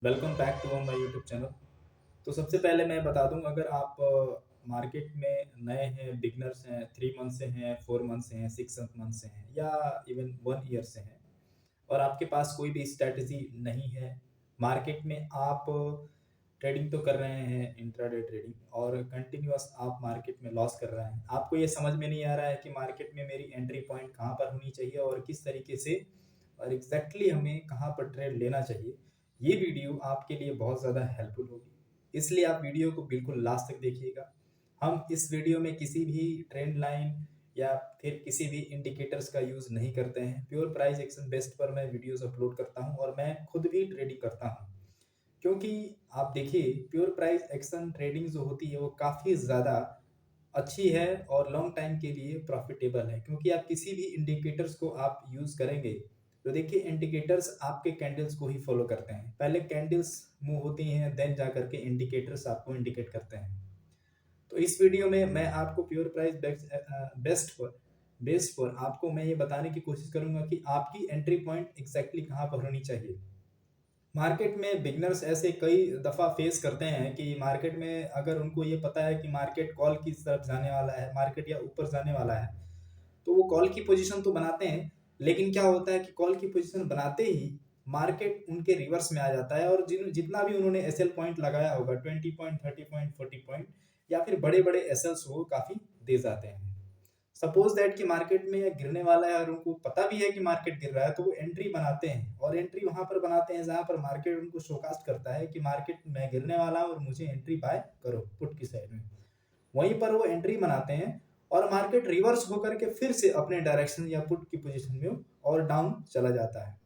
Welcome back to my YouTube channel. तो सबसे पहले मैं बता दूं, अगर आप मार्केट में नए हैं, बिगनर्स हैं, 3 मंथ से हैं, 4 मंथ से हैं, 6 मंथ से हैं या इवन 1 ईयर से हैं और आपके पास कोई भी स्ट्रैटेजी नहीं है मार्केट में, आप ट्रेडिंग तो कर रहे हैं इंट्राडे ट्रेडिंग और कंटिन्यूअस आप मार्केट में लॉस कर रहे हैं। आपको ये समझ में नहीं आ रहा है कि मार्केट में मेरी एंट्री पॉइंट कहाँ पर होनी चाहिए और किस तरीके से और एग्जैक्टली हमें कहाँ पर ट्रेड लेना चाहिए। ये वीडियो आपके लिए बहुत ज़्यादा हेल्पफुल होगी, इसलिए आप वीडियो को बिल्कुल लास्ट तक देखिएगा। हम इस वीडियो में किसी भी ट्रेंड लाइन या फिर किसी भी इंडिकेटर्स का यूज़ नहीं करते हैं। प्योर प्राइस एक्शन बेस्ड पर मैं वीडियोस अपलोड करता हूं और मैं खुद भी ट्रेडिंग करता हूं, क्योंकि आप देखिए प्योर प्राइस एक्शन ट्रेडिंग जो होती है वो काफ़ी ज़्यादा अच्छी है और लॉन्ग टाइम के लिए प्रॉफिटेबल है, क्योंकि आप किसी भी इंडिकेटर्स को आप यूज़ करेंगे तो देखिए इंडिकेटर्स आपके कैंडल्स को ही फॉलो करते हैं। पहले कैंडल्स मूव होती हैं, देन जा करके इंडिकेटर्स आपको इंडिकेट करते हैं। तो इस वीडियो में मैं आपको प्योर प्राइस बेस्ट पर आपको मैं ये बताने की कोशिश करूंगा कि आपकी एंट्री पॉइंट एग्जैक्टली कहाँ पर होनी चाहिए। मार्केट में बिगनर्स ऐसे कई दफ़ा फेस करते हैं कि मार्केट में अगर उनको ये पता है कि मार्केट कॉल की तरफ जाने वाला है, मार्केट या ऊपर जाने वाला है, तो वो कॉल की पोजीशन तो बनाते हैं, लेकिन क्या होता है कि कॉल की पोजीशन बनाते ही मार्केट उनके रिवर्स में आ जाता है और जितना भी उन्होंने एसएल पॉइंट लगाया होगा, 20 पॉइंट, 30 पॉइंट, 40 पॉइंट या फिर बड़े बड़े एसएल्स वो काफ़ी दे जाते हैं। सपोज दैट कि मार्केट में गिरने वाला है और उनको पता भी है कि मार्केट गिर रहा है, तो वो एंट्री बनाते हैं और एंट्री वहां पर बनाते हैं जहां पर मार्केट उनको शोकास्ट करता है कि मार्केट में गिरने वाला है और मुझे एंट्री बाय करो पुट की साइड में। वहीं पर वो एंट्री बनाते हैं और मार्केट रिवर्स होकर के फिर से अपने डायरेक्शन या पुट की पोजीशन में और डाउन चला जाता है।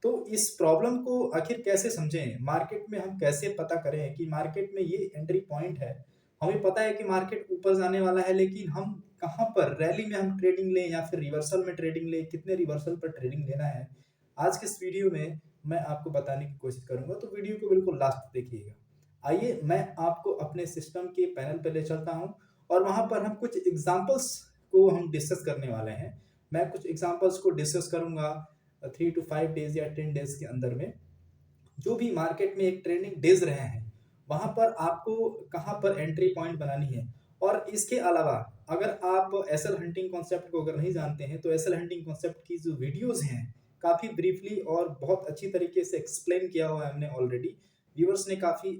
तो इस प्रॉब्लम को आखिर कैसे समझें, मार्केट में हम कैसे पता करें कि मार्केट में ये एंट्री पॉइंट है। हमें पता है कि मार्केट ऊपर जाने वाला है, लेकिन हम कहाँ पर रैली में हम ट्रेडिंग लें या फिर रिवर्सल में ट्रेडिंग लें, कितने रिवर्सल पर ट्रेडिंग लेना है, आज के इस वीडियो में मैं आपको बताने की कोशिश करूंगा। तो वीडियो को बिल्कुल लास्ट तक देखिएगा। आइए मैं आपको अपने सिस्टम के पैनल पर ले चलता हूँ और वहां पर हम कुछ एग्जाम्पल्स को हम डिस्कस करने वाले हैं। मैं कुछ एग्जाम्पल्स को डिस्कस करूंगा 3 to 5 डेज या 10 डेज के अंदर में, जो भी मार्केट में एक ट्रेंडिंग डेज रहे हैं वहां पर आपको कहां पर एंट्री पॉइंट बनानी है। और इसके अलावा अगर आप एसएल हंटिंग कॉन्सेप्ट को अगर नहीं जानते हैं तो एसएल हंटिंग कॉन्सेप्ट की जो वीडियोस हैं काफ़ी ब्रीफली और बहुत अच्छी तरीके से एक्सप्लेन किया हुआ है हमने ऑलरेडी। व्यूअर्स ने काफ़ी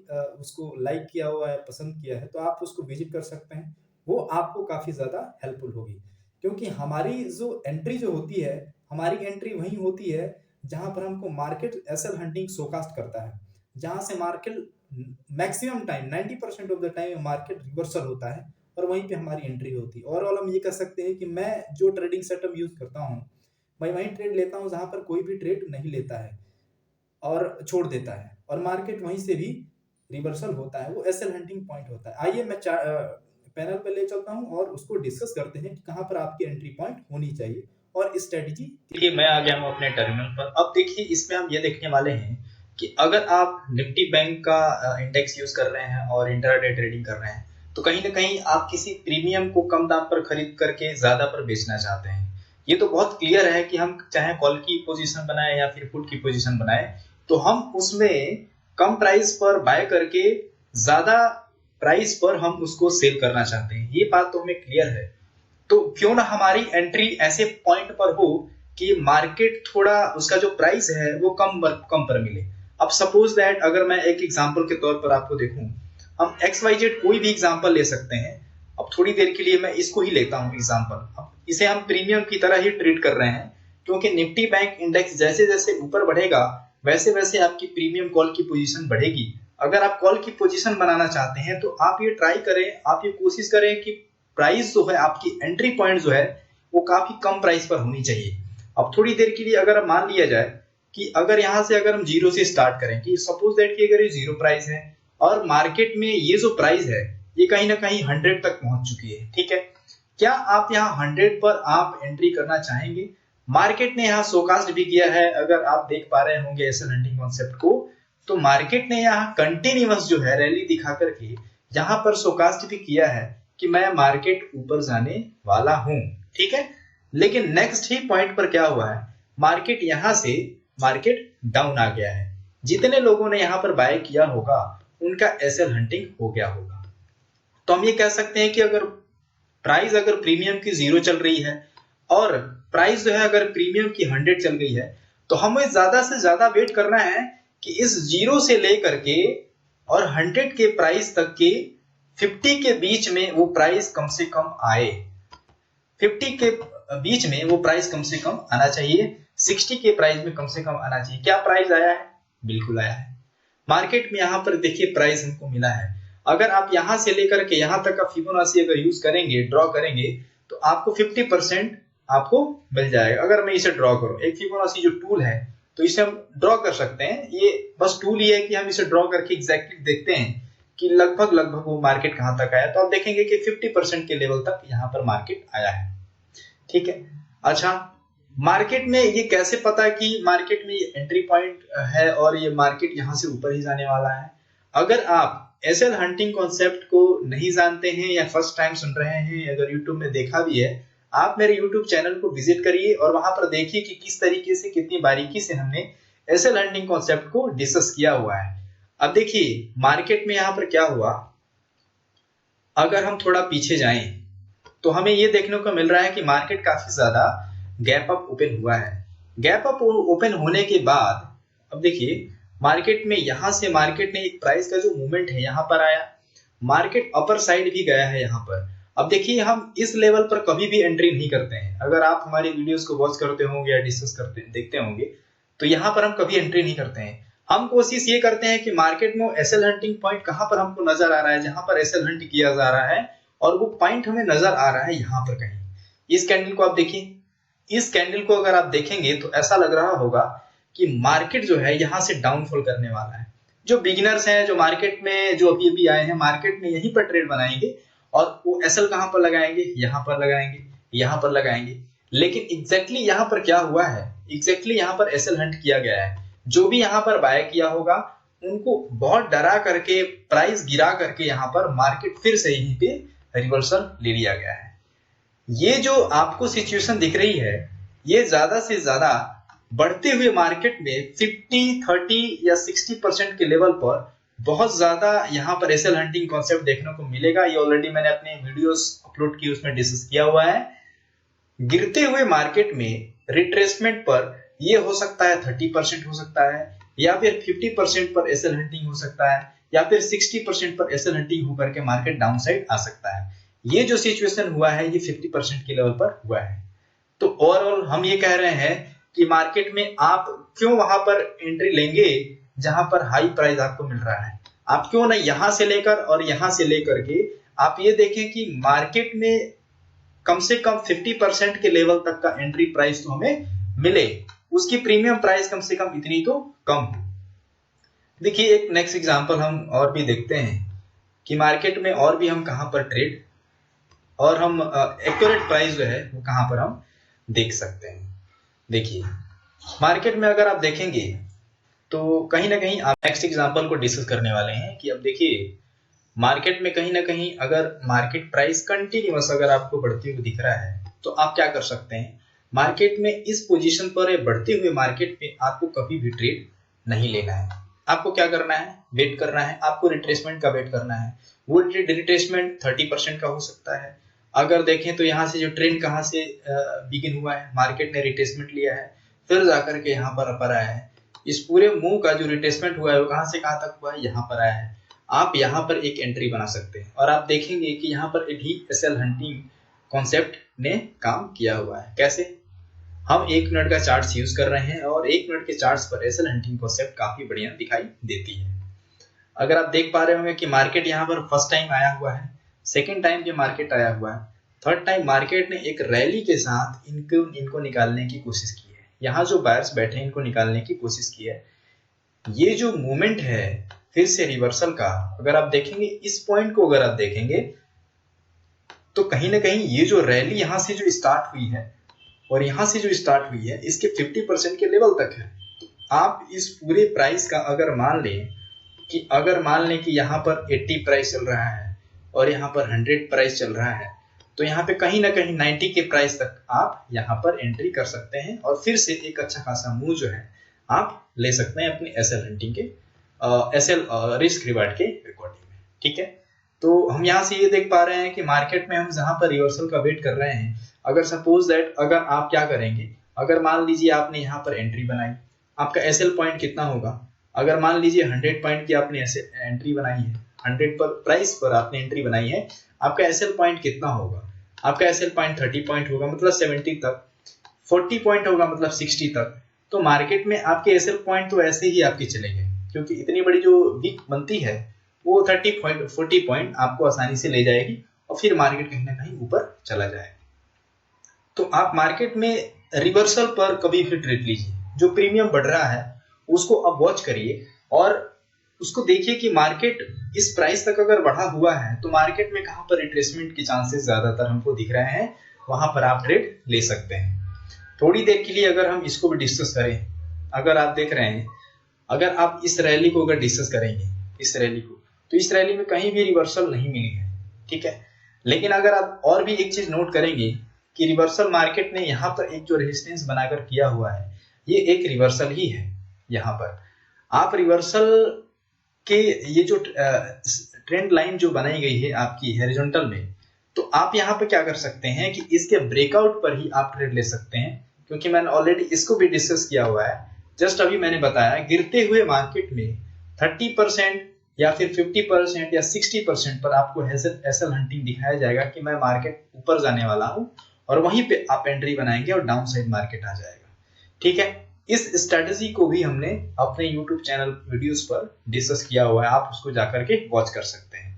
उसको लाइक किया हुआ है, पसंद किया है, तो आप उसको विजिट कर सकते हैं। वो आपको काफ़ी ज़्यादा हेल्पफुल होगी, क्योंकि हमारी जो एंट्री जो होती है, हमारी एंट्री वहीं होती है जहां पर हमको मार्केट एसएल हंटिंग शोकास्ट करता है, जहां से market maximum time 90% of the time market reversal होता है और वहीं पे हमारी एंट्री होती है। ओवरऑल हम ये कह सकते हैं कि मैं जो ट्रेडिंग सेटअप यूज करता हूँ, मैं वहीं ट्रेड लेता हूँ जहां पर कोई भी ट्रेड नहीं लेता है और छोड़ देता है और मार्केट वहीं से भी रिवर्सल होता है। वो एसएल हंटिंग पॉइंट होता है। आइए मैं पैनल पे ले चलता हूँ और उसको डिस्कस करते हैं कि कहाँ पर आपकी एंट्री पॉइंट होनी चाहिए और स्ट्रेटेजी। देखिए मैं आ गया हूँ अपने टर्मिनल पर। अब देखिए इसमें हम ये देखने वाले हैं कि अगर आप निफ्टी बैंक का इंडेक्स यूज कर रहे हैं और इंट्राडे ट्रेडिंग कर रहे हैं, तो कहीं ना कहीं आप किसी प्रीमियम को कम दाम पर खरीद करके ज्यादा पर बेचना चाहते हैं। ये तो बहुत क्लियर है कि हम चाहे कॉल की पोजीशन बनाए या फिर पुट की पोजीशन बनाए, तो हम उसमें कम प्राइस पर बाय करके ज्यादा प्राइस पर हम उसको सेल करना चाहते हैं। ये बात तो हमें क्लियर है। तो क्यों ना हमारी एंट्री ऐसे पॉइंट पर हो कि मार्केट थोड़ा उसका जो प्राइस है वो कम पर मिले। अब सपोज दैट अगर मैं एक एग्जांपल के तौर पर आपको देखूं, हम एक्स वाई जेड कोई भी एग्जांपल ले सकते हैं। अब थोड़ी देर के लिए मैं इसको ही लेता हूं एग्जांपल। अब इसे हम प्रीमियम की तरह ही ट्रीट कर रहे हैं, क्योंकि निफ्टी बैंक इंडेक्स जैसे जैसे ऊपर बढ़ेगा वैसे वैसे आपकी प्रीमियम कॉल की पोजीशन बढ़ेगी। अगर आप कॉल की पोजीशन बनाना चाहते हैं तो आप ये ट्राई करें, आप ये कोशिश करें कि प्राइस जो है, आपकी एंट्री पॉइंट जो है वो काफी कम प्राइस पर होनी चाहिए। अब थोड़ी देर के लिए अगर मान लिया जाए कि अगर यहां से अगर हम जीरो से स्टार्ट करें, कि सपोज दैट कि अगर ये जीरो प्राइस है और मार्केट में ये जो प्राइस है ये कहीं ना कहीं 100 तक पहुंच चुकी है, ठीक है। क्या आप यहाँ 100 पर आप एंट्री करना चाहेंगे? मार्केट ने यहाँ शोकास्ट भी किया है, अगर आप देख पा रहे होंगे एसएल हंटिंग कॉन्सेप्ट को, तो मार्केट ने यहाँ कंटिन्यूअस जो है रैली दिखा करके यहाँ पर शोकास्ट भी किया है कि मैं मार्केट ऊपर जाने वाला हूं, ठीक है। लेकिन नेक्स्ट ही पॉइंट पर क्या हुआ है, मार्केट यहां से मार्केट डाउन आ गया है। जितने लोगों ने यहाँ पर बाय किया होगा उनका एसएल हंटिंग हो गया होगा। तो हम ये कह सकते हैं कि अगर प्राइस अगर प्रीमियम की 0 चल रही है और प्राइस जो है अगर प्रीमियम की 100 चल गई है, तो हमें ज्यादा से ज्यादा वेट करना है कि इस 0 से लेकर के और 100 के प्राइस तक के 50 के बीच में वो प्राइस कम से कम आए। 50 के बीच में वो प्राइस कम से कम आना चाहिए, 60 के प्राइस में कम से कम आना चाहिए। क्या प्राइस आया है? बिल्कुल आया है। मार्केट में यहाँ पर देखिए प्राइस हमको मिला है। अगर आप यहां से लेकर के यहां तक का फिबोनाची अगर यूज करेंगे, ड्रॉ करेंगे, तो आपको 50% आपको मिल जाएगा। अगर मैं इसे ड्रॉ करूं, एक फिबोनाची जो टूल है, तो इसे हम ड्रॉ कर सकते हैं। ये बस टूल ये है कि हम इसे ड्रॉ करके एग्जैक्टली देखते हैं कि लगभग वो मार्केट कहां तक आया। तो आप देखेंगे कि 50% के लेवल तक यहाँ पर मार्केट आया है। ठीक है। अच्छा, मार्केट में ये कैसे पता कि मार्केट में ये एंट्री पॉइंट है और ये मार्केट यहां से ऊपर ही जाने वाला है? अगर आप एसएल हंटिंग कॉन्सेप्ट को नहीं जानते हैं या फर्स्ट टाइम सुन रहे हैं, अगर यूट्यूब में देखा भी है, आप मेरे यूट्यूब चैनल को विजिट करिए और वहां पर देखिए कि किस तरीके से, कितनी बारीकी से हमने एसएल हंटिंग कॉन्सेप्ट को डिस्कस किया हुआ है। अब देखिए मार्केट में यहाँ पर क्या हुआ, अगर हम थोड़ा पीछे जाएं तो हमें ये देखने को मिल रहा है कि मार्केट काफी ज्यादा गैप अप ओपन हुआ है। गैप अप ओपन होने के बाद अब देखिए मार्केट में यहां से मार्केट ने एक प्राइस का जो मूवमेंट है यहाँ पर आया, मार्केट अपर साइड भी गया है यहाँ पर। अब देखिए हम इस लेवल पर कभी भी एंट्री नहीं करते हैं। अगर आप हमारी वीडियोस को वॉच करते होंगे या डिस्कस करते देखते होंगे, तो यहाँ पर हम कभी एंट्री नहीं करते हैं। हम कोशिश ये करते हैं कि मार्केट में एसएल हंटिंग पॉइंट कहां पर हमको नजर आ रहा है, जहां पर एसएल हंट किया जा रहा है, और वो पॉइंट हमें नजर आ रहा है यहाँ पर कहीं। इस कैंडल को आप देखिए, इस कैंडल को अगर आप देखेंगे तो ऐसा लग रहा होगा कि मार्केट जो है यहाँ से डाउनफॉल करने वाला है। जो बिगिनर्स हैं, जो मार्केट में जो अभी अभी आए हैं, मार्केट में यहीं पर ट्रेड बनाएंगे और वो एसएल कहां पर लगाएंगे, यहाँ पर लगाएंगे, यहाँ पर लगाएंगे। लेकिन एग्जैक्टली यहाँ पर क्या हुआ है, एग्जैक्टली यहाँ पर एसएल हंट किया गया है। जो भी यहाँ पर बाय किया होगा उनको बहुत डरा करके, प्राइस गिरा करके यहाँ पर मार्केट फिर से यहीं पे रिवर्सल ले लिया गया है। ये जो आपको सिचुएशन दिख रही है, ये ज्यादा से ज्यादा बढ़ते हुए मार्केट में 50, 30 या 60% के लेवल पर बहुत ज्यादा यहाँ पर एसएल हंटिंग कॉन्सेप्ट देखने को मिलेगा। ये ऑलरेडी मैंने अपने वीडियोस अपलोड की, उसमें डिस्कस किया हुआ है। गिरते हुए मार्केट में रिट्रेसमेंट पर ये हो सकता है 30% हो सकता है, या फिर 50% पर एसएल हंटिंग हो सकता है, या फिर 60% पर एसएल हंटिंग होकर के मार्केट डाउन साइड आ सकता है। ये जो सिचुएशन हुआ है ये 50% के लेवल पर हुआ है। तो ओवरऑल हम ये कह रहे हैं कि मार्केट में आप क्यों वहां पर एंट्री लेंगे जहां पर हाई प्राइस आपको मिल रहा है। आप क्यों ना यहां से लेकर और यहां से लेकर के आप ये देखें कि मार्केट में कम से कम 50% के लेवल तक का एंट्री प्राइस तो हमें मिले, उसकी प्रीमियम प्राइस कम से कम इतनी तो कम हो। देखिए एक नेक्स्ट एग्जांपल हम और भी देखते हैं कि मार्केट में और भी हम कहां पर ट्रेड और हम एक्यूरेट प्राइस जो है वो कहां पर हम देख सकते हैं। देखिए मार्केट में अगर आप देखेंगे तो कहीं ना कहीं आप नेक्स्ट एग्जांपल को डिस्कस करने वाले हैं कि अब देखिए मार्केट में कहीं ना कहीं अगर मार्केट प्राइस कंटिन्यूअस अगर आपको बढ़ती हुई दिख रहा है तो आप क्या कर सकते हैं, मार्केट में इस पोजीशन पर बढ़ते हुए मार्केट में आपको कभी भी ट्रेड नहीं लेना है। आपको क्या करना है, वेट करना है। आपको रिट्रेसमेंट का वेट करना है। वो रिट्रेसमेंट 30% का हो सकता है। अगर देखें तो यहाँ से जो ट्रेंड कहाँ से बिगिन हुआ है, मार्केट ने रिट्रेसमेंट लिया है, फिर जाकर के यहाँ पर अपर आया है। इस पूरे मूव का जो रिट्रेसमेंट हुआ है वो कहाँ से कहाँ तक हुआ है, यहाँ पर आया है। आप यहाँ पर एक एंट्री बना सकते हैं और आप देखेंगे कि यहाँ पर भी एसएल हंटिंग कॉन्सेप्ट ने काम किया हुआ है। कैसे, हम 1 मिनट का चार्ट यूज कर रहे हैं और 1 मिनट के चार्ट्स पर एसएल हंटिंग कॉन्सेप्ट काफी बढ़िया दिखाई देती है। अगर आप देख पा रहे होंगे कि मार्केट यहाँ पर फर्स्ट टाइम आया हुआ है, सेकेंड टाइम भी मार्केट आया हुआ है, थर्ड टाइम मार्केट ने एक रैली के साथ इनको निकालने की कोशिश की है। यहाँ जो बायर्स बैठे हैं इनको निकालने की कोशिश की है। ये जो मूवमेंट है फिर से रिवर्सल का, अगर आप देखेंगे इस पॉइंट को, अगर आप देखेंगे तो कहीं ना कहीं ये जो रैली यहाँ से जो स्टार्ट हुई है और यहाँ से जो स्टार्ट हुई है इसके 50% के लेवल तक है। आप इस पूरे प्राइस का अगर मान लें कि यहाँ पर 80 प्राइस चल रहा है और यहाँ पर 100 प्राइस चल रहा है, तो यहाँ पे कहीं ना कहीं 90 के प्राइस तक आप यहाँ पर एंट्री कर सकते हैं और फिर से एक अच्छा खासा मूव जो है आप ले सकते हैं अपनी एसएल हंटिंग के एसएल रिस्क रिवार्ड के अकॉर्डिंग में। ठीक है, तो हम यहाँ से ये देख पा रहे हैं कि मार्केट में हम जहां पर रिवर्सल का वेट कर रहे हैं, अगर सपोज दैट अगर आप क्या करेंगे, अगर मान लीजिए आपने यहाँ पर एंट्री बनाई, आपका एसएल पॉइंट कितना होगा, अगर मान लीजिए 100 पॉइंट की आपने एंट्री बनाई है, 100 पर प्राइस पर आपने एंट्री बनाई है, आपका एसएल पॉइंट कितना होगा, आपका एसएल पॉइंट 30 पॉइंट होगा मतलब 70 तक, 40 पॉइंट होगा मतलब 60 तक। तो मार्केट में आपके एसएल पॉइंट तो ऐसे ही आपके चले गए, क्योंकि इतनी बड़ी जो वीक बनती है वो 30 पॉइंट 40 पॉइंट आपको आसानी से ले जाएगी और फिर मार्केट कहीं ना कहीं ऊपर चला जाएगा। तो आप मार्केट में रिवर्सल पर कभी भी ट्रेड लीजिए, जो प्रीमियम बढ़ रहा है उसको अब वॉच करिए और उसको देखिए कि मार्केट इस प्राइस तक अगर बढ़ा हुआ है तो मार्केट में कहां पर रिट्रेसमेंट के चांसेस ज्यादातर हमको दिख रहे हैं, वहां पर आप ट्रेड ले सकते हैं। थोड़ी देर के लिए अगर हम इसको भी डिस्कस करें, अगर आप देख रहे हैं, अगर आप इस रैली को अगर डिस्कस करेंगे, इस रैली को, तो इस रैली में कहीं भी रिवर्सल नहीं मिली है। ठीक है, लेकिन अगर आप और भी एक चीज नोट करेंगे कि रिवर्सल मार्केट ने यहाँ पर एक जो रेजिस्टेंस बनाकर किया हुआ है, ये एक रिवर्सल ही है। यहाँ पर आप रिवर्सल के ये जो ट्रेंड लाइन जो बनाई गई है आपकी हॉरिजॉन्टल में, तो आप यहाँ पे क्या कर सकते हैं कि इसके ब्रेकआउट पर ही आप ट्रेड ले सकते हैं, क्योंकि मैंने ऑलरेडी इसको भी डिस्कस किया हुआ है। जस्ट अभी मैंने बताया गिरते हुए मार्केट में 30% या फिर 50% या 60% पर आपको एसएल हंटिंग दिखाया जाएगा कि मैं मार्केट ऊपर जाने वाला हूं, और वहीं पे आप एंट्री बनाएंगे और डाउन साइड मार्केट आ जाएगा। ठीक है, इस स्ट्रेटजी को भी हमने अपने YouTube चैनल वीडियोस पर डिस्कस किया हुआ है, आप उसको जाकर के वॉच कर सकते हैं।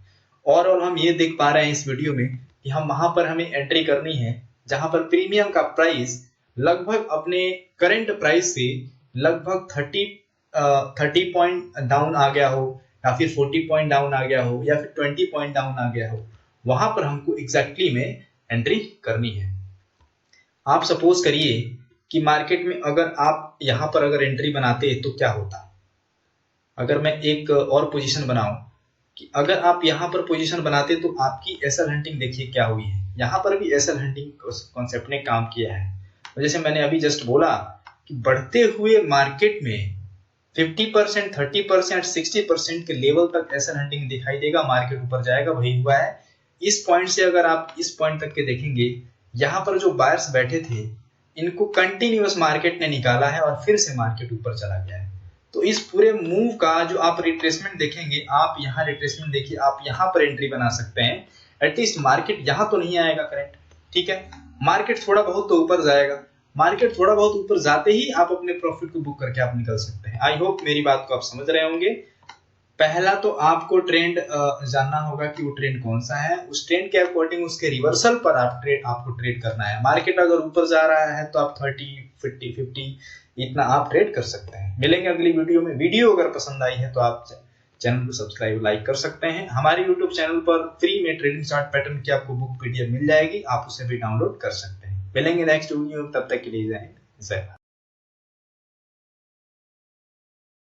और हम ये देख पा रहे हैं इस वीडियो में कि हम वहां पर हमें एंट्री करनी है जहां पर प्रीमियम का प्राइस लगभग अपने करंट प्राइस से लगभग 30 पॉइंट डाउन आ गया हो, या फिर 40 पॉइंट डाउन आ गया हो, या फिर 20 पॉइंट डाउन आ गया हो, वहां पर हमको एग्जैक्टली में एंट्री करनी है। आप सपोज करिए कि मार्केट में अगर आप यहां पर अगर एंट्री बनाते तो क्या होता। अगर मैं एक और पोजीशन बनाऊं कि अगर आप यहां पर पोजीशन बनाते तो आपकी एसएल हंटिंग देखिए क्या हुई है। यहां पर भी एसएल हंटिंग कॉन्सेप्ट ने काम किया है। तो जैसे मैंने अभी जस्ट बोला कि बढ़ते हुए मार्केट में 50%, 30%, 60% के लेवल तक एसएल हंटिंग दिखाई देगा, मार्केट ऊपर जाएगा, वही हुआ है। इस पॉइंट से अगर आप इस पॉइंट तक के देखेंगे, यहाँ पर जो बायर्स बैठे थे इनको कंटिन्यूअस मार्केट ने निकाला है और फिर से मार्केट ऊपर चला गया है। तो इस पूरे मूव का जो आप रिट्रेसमेंट देखेंगे, आप यहाँ रिट्रेसमेंट देखिए, आप यहाँ पर एंट्री बना सकते हैं। एटलीस्ट मार्केट यहाँ तो नहीं आएगा करेक्ट, ठीक है, मार्केट थोड़ा बहुत तो ऊपर जाएगा, मार्केट थोड़ा बहुत ऊपर जाते ही आप अपने प्रॉफिट को बुक करके आप निकल सकते हैं। आई होप मेरी बात को आप समझ रहे होंगे। पहला तो आपको ट्रेंड जानना होगा कि वो ट्रेंड कौन सा है, उस ट्रेंड के अकॉर्डिंग उसके रिवर्सल पर आपको ट्रेड करना है। मार्केट अगर ऊपर जा रहा है तो आप 30, 50 इतना आप ट्रेड कर सकते हैं। मिलेंगे अगली वीडियो में। वीडियो अगर पसंद आई है तो आप चैनल को सब्सक्राइब लाइक कर सकते हैं। हमारे यूट्यूब चैनल पर फ्री में ट्रेडिंग चार्ट पैटर्न की आपको बुक पीडीएफ मिल जाएगी, आप उसे भी डाउनलोड कर सकते हैं। मिलेंगे नेक्स्ट वीडियो में, तब तक के लिए जय हिंद, जय भारत।